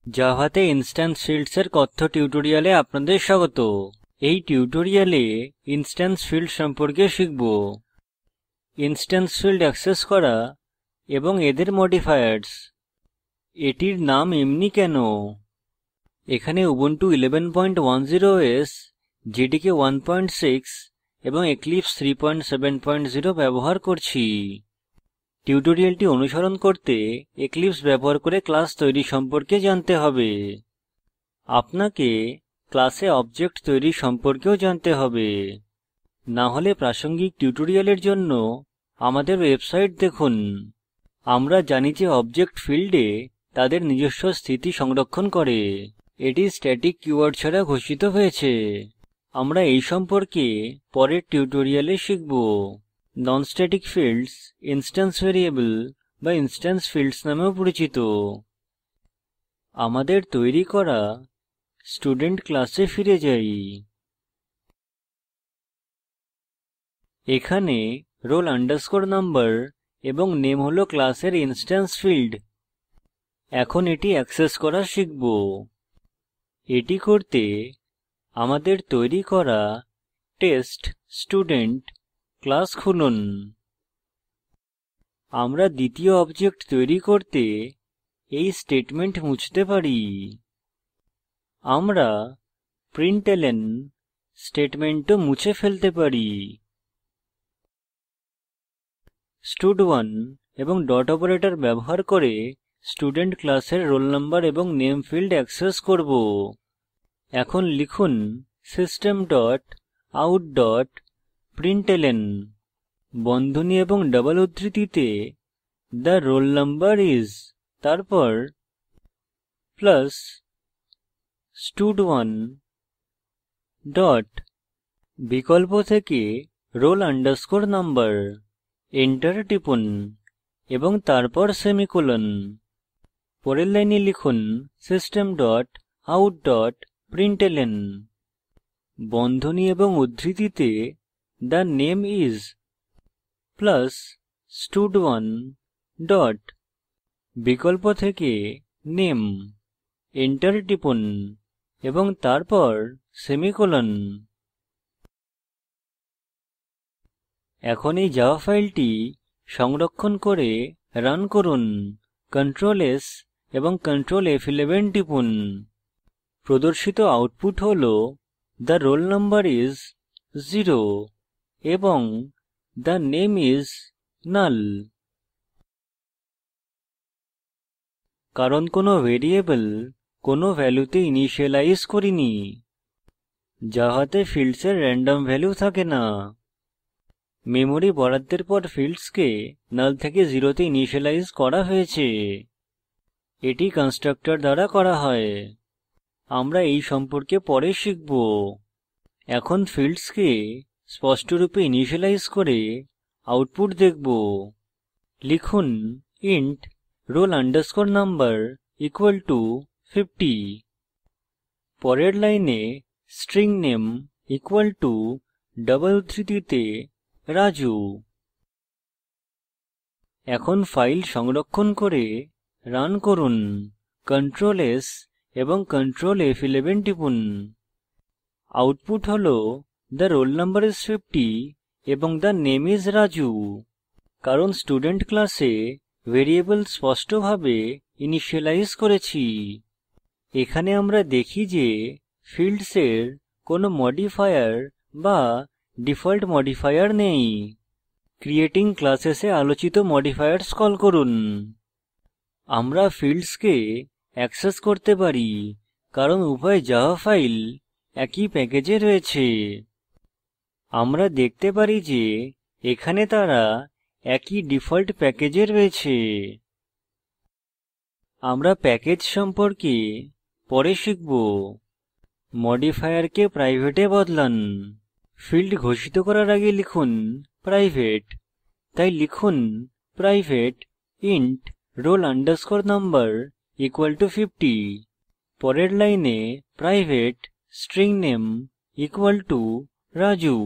জাভাতে instance fields এর কথ্য টিউটোরিয়ালে আপনাদের স্বাগত। এই টিউটোরিয়ালে ইনস্ট্যান্স ফিল্ড সম্পর্কে শিখব। ইনস্ট্যান্স ফিল্ড অ্যাক্সেস করা এবং এদের মডিফায়ার্স। এটির নাম এমনি কেন? এখানে উবুন্টু 1110 ওএস, জেডিকে 16 এবং এক্লিপসে 370 ব্যবহার করছি। টিউটোরিয়ালটি অনুসরণ করতে এক্লিপসে ব্যবহার করে ক্লাস তৈরি সম্পর্কে জানতে হবে। আপনাকে ক্লাসে অবজেক্ট তৈরি সম্পর্কেও জানতে হবে। না হলে প্রাসঙ্গিক টিউটোরিয়ালের জন্য আমাদের ওয়েবসাইট দেখুন। আমরা জানি যে অবজেক্ট ফিল্ডে তাদের নিজস্ব স্থিতি সংরক্ষণ করে। এটি স্ট্যাটিক কিওয়ার্ড ছাড়া ঘোষিত হয়েছে। আমরা এই সম্পর্কে পরের টিউটোরিয়ালে শিখব। Non static fields instance variable বা ইনস্ট্যান্স ফিল্ডস নামেও পরিচিত। আমাদের তৈরি করা স্টুডেন্ট ক্লাসে ফিরে যাই। এখানে roll number এবং নামে হল ক্লাসের ইনস্ট্যান্স ফিল্ড। এখন এটি অ্যাক্সেস করা শিখব। এটি করতে আমাদের তৈরি করা টেস্টস্টুডেন্ট ক্লাস খুলুন। আমরা দ্বিতীয় অবজেক্ট তৈরি করতে এই স্টেটমেন্ট মুছতে পারি। আমরা println স্টেটমেন্টও মুছে ফেলতে পারি। স্টাড1 এবং ডট অপারেটর ব্যবহার করে স্টুডেন্ট ক্লাসের roll number এবং নামে ফিল্ড অ্যাক্সেস করব। এখন লিখুন system dot out dot println বন্ধনী এবং ডবল উদ্ধৃতিতে the roll number is, তারপর প্লাস স্টাড1 ডট বিকল্প থেকে roll number, এন্টার টিপুন এবং তারপর সেমিকোলন। পরের লাইনে লিখুন system dot out dot println বন্ধনী এবং উদ্ধৃতিতে the name is, plus stud one dot বিকল্প থেকে নামে, এন্টার টিপুন এবং তারপর সেমিকোলন। এখন এই জাভা ফাইলটি সংরক্ষণ করে রান করুন। Ctrl S এবং Ctrl F11 টিপুন। প্রদর্শিত আউটপুট হল the roll number is 0 এবং the name is null। কারণ কোনো ভ্যারিয়েবল কোনো ভ্যালুতে ইনিসিয়েলাইজ করিনি। জাভাতে ফিল্ডসের র্যান্ডম ভ্যালু থাকে না। মেমরি বরাদ্দের পর ফিল্ডসকে নাল থেকে 0 তে ইনিসিয়েলাইজ করা হয়েছে। এটি কনস্ট্রাক্টর দ্বারা করা হয়। আমরা এই সম্পর্কে পরে শিখব। এখন ফিল্ডসকে স্পষ্টরূপে ইনিসিয়েলাইজ করে আউটপুট দেখব। লিখুন int roll number equal to 50। পরের লাইনে স্ট্রিং নামে ইকুয়াল টু ডবল উদ্ধৃতিতে রাজু। এখন ফাইল সংরক্ষণ করে রান করুন। Ctrl S এবং Ctrl F11 টিপুন। আউটপুট হল the roll number is 50 এবং the name is Raju। কারণ স্টুডেন্ট ক্লাসে ভ্যারিয়েবল স্পষ্টভাবে ইনিসিয়েলাইজ করেছি। এখানে আমরা দেখি যে ফিল্ডসের কোনো মডিফায়ার বা ডিফল্ট মডিফায়ার নেই। ক্রিয়েটিং ক্লাসেস এ আলোচিত মডিফায়ার্স কল করুন। আমরা ফিল্ডসকে অ্যাক্সেস করতে পারি কারণ উভয় জাভা ফাইল একই প্যাকেজে রয়েছে। আমরা দেখতে পারি যে এখানে তারা একই ডিফল্ট প্যাকেজে রয়েছে। আমরা প্যাকেজ সম্পর্কে পরে শিখব। মডিফায়ারকে প্রাইভেটে বদলান। ফিল্ড ঘোষিত করার আগে লিখুন প্রাইভেট। তাই লিখুন private int roll number equal to 50। পরের লাইনে প্রাইভেট স্ট্রিং নামে ইকুয়াল টু রাজু।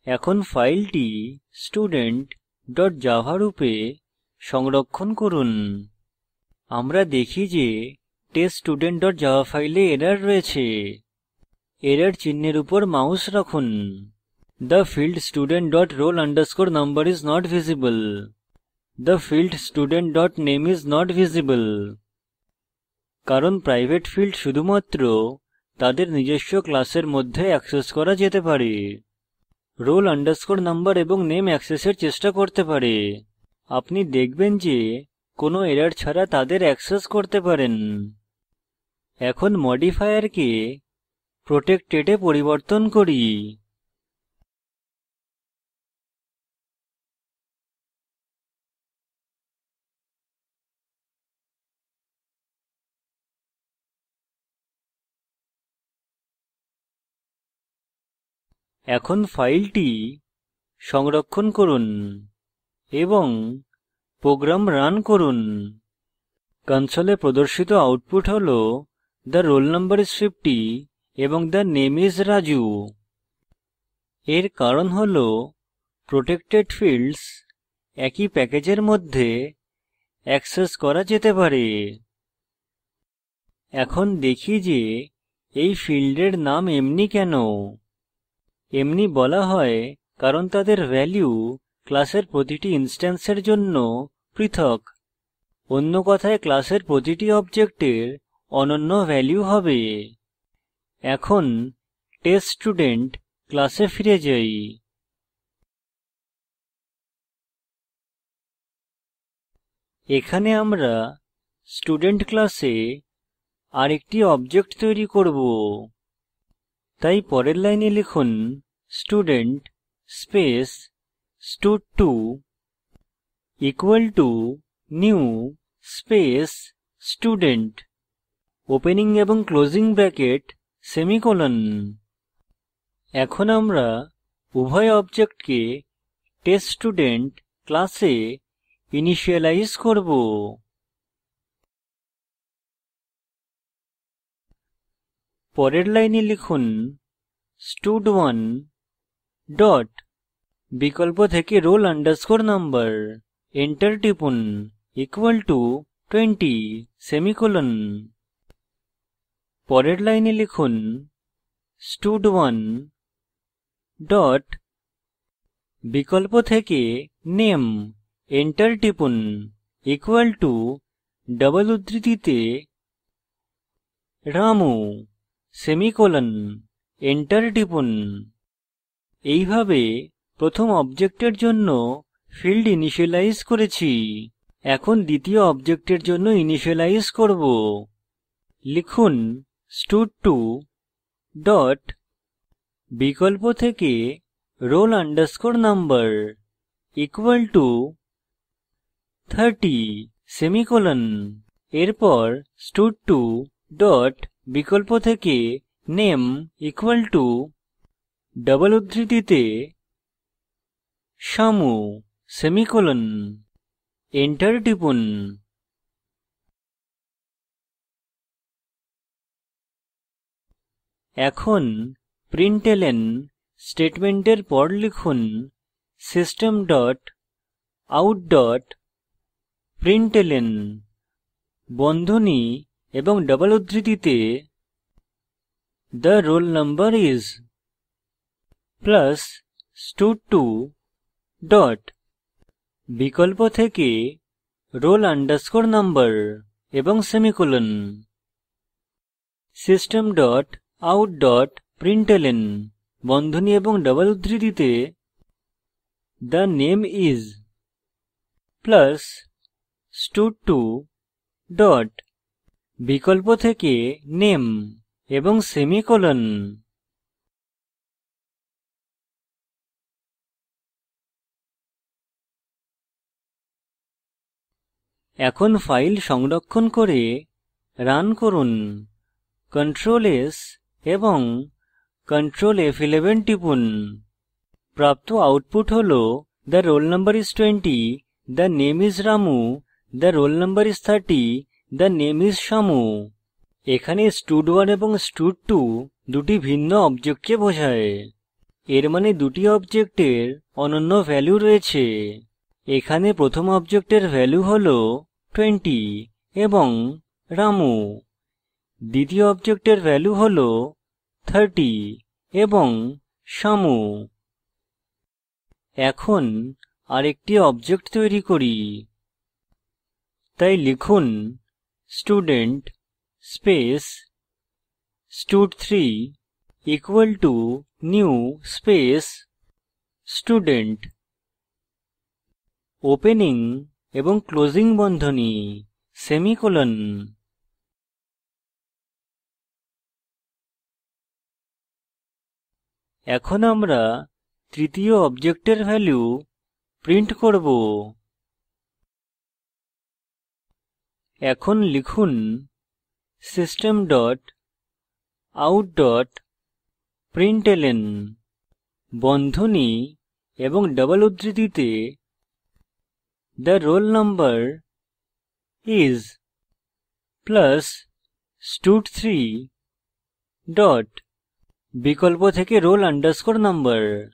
এখন ফাইলটি student.java রূপে সংরক্ষণ করুন। আমরা দেখি যে teststudent.java ফাইলে এরর রয়েছে। এরর চিহ্নের উপর মাউস রাখুন। The field student.roll_number is not visible. The field student.name is not visible. কারণ প্রাইভেট ফিল্ড শুধুমাত্র তাদের নিজস্ব ক্লাসের মধ্যে অ্যাক্সেস করা যেতে পারে। roll_number এবং নেম অ্যাক্সেসের চেষ্টা করতে পারে। আপনি দেখবেন যে কোনো এরর ছাড়া তাদের অ্যাক্সেস করতে পারেন। এখন মডিফায়ারকে protected এ পরিবর্তন করি। এখন ফাইলটি সংরক্ষণ করুন এবং প্রোগ্রাম রান করুন। কনসোলে প্রদর্শিত আউটপুট হল the roll number is 50 এবং the name is Raju। এর কারণ হল protected fields একই প্যাকেজের মধ্যে অ্যাক্সেস করা যেতে পারে। এখন দেখি যে এই ফিল্ডের নাম এমনি কেন। এমনি বলা হয় কারণ তাদের ভ্যালু ক্লাসের প্রতিটি ইনস্ট্যান্সের জন্য পৃথক। অন্য কথায় ক্লাসের প্রতিটি অবজেক্টের অনন্য ভ্যালু হবে। এখন টেস্টস্টুডেন্ট ক্লাসে ফিরে যাই। এখানে আমরা স্টুডেন্ট ক্লাসে আরেকটি অবজেক্ট তৈরি করব। তাই পরের লাইনে লিখুন student space stud two equal to new space student opening এবং ক্লোজিং ব্র্যাকেট সেমিকোলন। এখন আমরা উভয় অবজেক্টকে টেস্টস্টুডেন্ট ক্লাসে ইনিশিয়ালাইজ করব। পরের লাইনে লিখুন স্টাড1 ডট বিকল্প থেকে roll_number এন্টার টিপুন ইকুয়াল টু 20 সেমিকোলন। পরের লাইনে লিখুন স্টাড1 ডট বিকল্প থেকে নেম এন্টার টিপুন ইকুয়াল টু ডাবল উদ্ধৃতিতে রামু সেমিকোলন এন্টার টিপুন। এইভাবে প্রথম অবজেক্টের জন্য ফিল্ড ইনিশিয়ালাইজ করেছি। এখন দ্বিতীয় অবজেক্টের জন্য ইনিশিয়ালাইজ করব। লিখুন স্টাড2 ডট বিকল্প থেকে roll_number ইকুয়াল টু 30 সেমিকোলন। এরপর স্টাড2 ডট বিকল্প থেকে নেম ইকুয়াল টু ডাবল উদ্ধৃতিতে শ্যামু সেমিকোলন এন্টার টিপুন। এখন println স্টেটমেন্টের পর লিখুন system dot out dot println বন্ধনী এবং ডাবল উদ্ধৃতিতে the roll number is plus stud two dot বিকল্প থেকে roll_number এবং semicolon. System dot out dot println বন্ধনী এবং ডাবল উদ্ধৃতিতে the name is plus stud two dot বিকল্প থেকে নেম এবং সেমিকোলন। এখন ফাইল সংরক্ষণ করে রান করুন। Ctrl S এবং Ctrl F11 টিপুন। প্রাপ্ত আউটপুট হল the roll number is 20, the name is Ramu, the roll number is 30, the name is Shamu। এখানে স্টাড1 এবং স্টাড2 দুটি ভিন্ন অবজেক্টকে বোঝায়। এর মানে দুটি অবজেক্টের অনন্য ভ্যালু রয়েছে। এখানে প্রথম অবজেক্টের ভ্যালু হল 20 এবং রামু, দ্বিতীয় অবজেক্টের ভ্যালু হল 30 এবং শ্যামু। এখন আরেকটি অবজেক্ট তৈরি করি। তাই লিখুন student space stud3 equal to new space student, opening এবং ক্লোজিং বন্ধনী, সেমিকোলন। এখন আমরা তৃতীয় অবজেক্টের ভ্যালু প্রিন্ট করব। এখন লিখুন system dot out dot println বন্ধনী এবং ডবল উদ্ধৃতিতে the roll number is plus stud3 dot বিকল্প থেকে roll _ number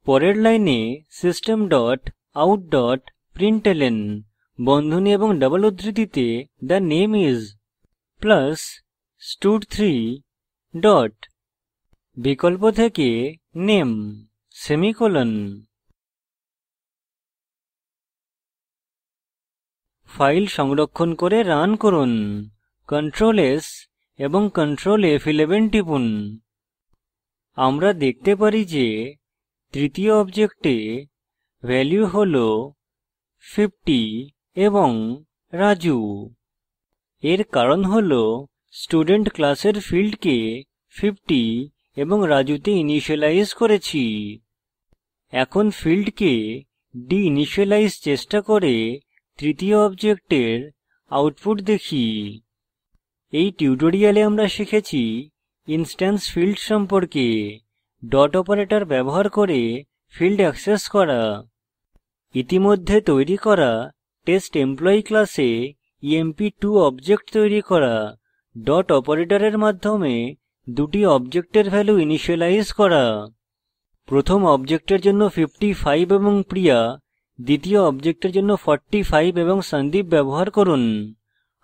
পরের লাইনে system dot out dot println বন্ধনী এবং ডবল উদ্ধৃতিতে the name is plus stud3 dot বিকল্প থেকে name ফাইল সংরক্ষণ করে রান করুন। Ctrl S এবং Ctrl F11 টিপুন। আমরা দেখতে পারি যে তৃতীয় অবজেক্টে ভ্যালু হল 50 এবং রাজু। এর কারণ হল স্টুডেন্ট ক্লাসের ফীল্ডকে 50 এবং রাজুতে ইনিসিয়েলাইজ করেছি। এখন ফীল্ডকে ডি-ইনিসিয়েলাইজ চেষ্টা করে তৃতীয় অবজেক্টের আউটপুট দেখি। এই টিউটোরিয়ালে আমরা শিখেছি ইনস্ট্যান্স ফীল্ড সম্পর্কে, ডট অপারেটর ব্যবহার করে ফীল্ড অ্যাক্সেস করা। ইতিমধ্যে তৈরি করা টেস্টেমপ্লয়ী ক্লাসে emp2 অবজেক্ট তৈরি করা, ডট অপারেটরের মাধ্যমে দুটি অবজেক্টের ভ্যালু ইনিসিয়েলাইজ করা। প্রথম অবজেক্টের জন্য 55 এবং প্রিয়া, দ্বিতীয় অবজেক্টের জন্য 45 এবং সন্দীপ ব্যবহার করুন।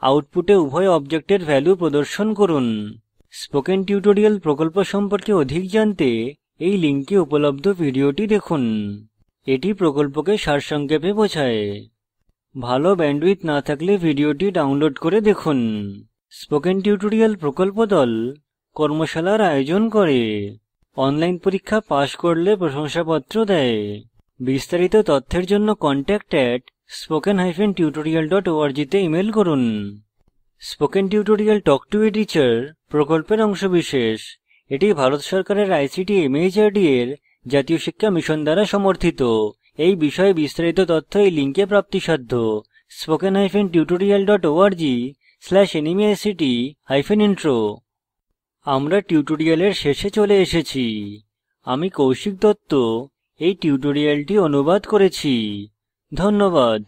আউটপুটে উভয় অবজেক্টের ভ্যালু প্রদর্শন করুন। স্পোকেন টিউটোরিয়াল প্রকল্প সম্পর্কে অধিক জানতে এই লিঙ্কে উপলব্ধ ভিডিওটি দেখুন। এটি প্রকল্পকে সারসংক্ষেপে বোঝায়। ভালো ব্যান্ডউইডথ না থাকলে ভিডিওটি ডাউনলোড করে দেখুন। স্পোকেন টিউটোরিয়াল প্রকল্প দল কর্মশালার আয়োজন করে। অনলাইন পরীক্ষা পাস করলে প্রশংসাপত্র দেয়। বিস্তারিত তথ্যের জন্য contact@spoken-tutorial.org তে ইমেল করুন। Spoken tutorial talk to a teacher প্রকল্পের অংশবিশেষ। এটি ভারত সরকারের আইসিটি এমএইচআরডি এর জাতীয় শিক্ষা মিশন দ্বারা সমর্থিত। এই বিষয়ে বিস্তারিত তথ্য এই লিঙ্কে প্রাপ্তিসাধ্য spoken-tutorial.org/nmeict-intro। আমরা টিউটোরিয়ালের শেষে চলে এসেছি। আমি কৌশিক দত্ত এই টিউটোরিয়ালটি অনুবাদ করেছি। ধন্যবাদ।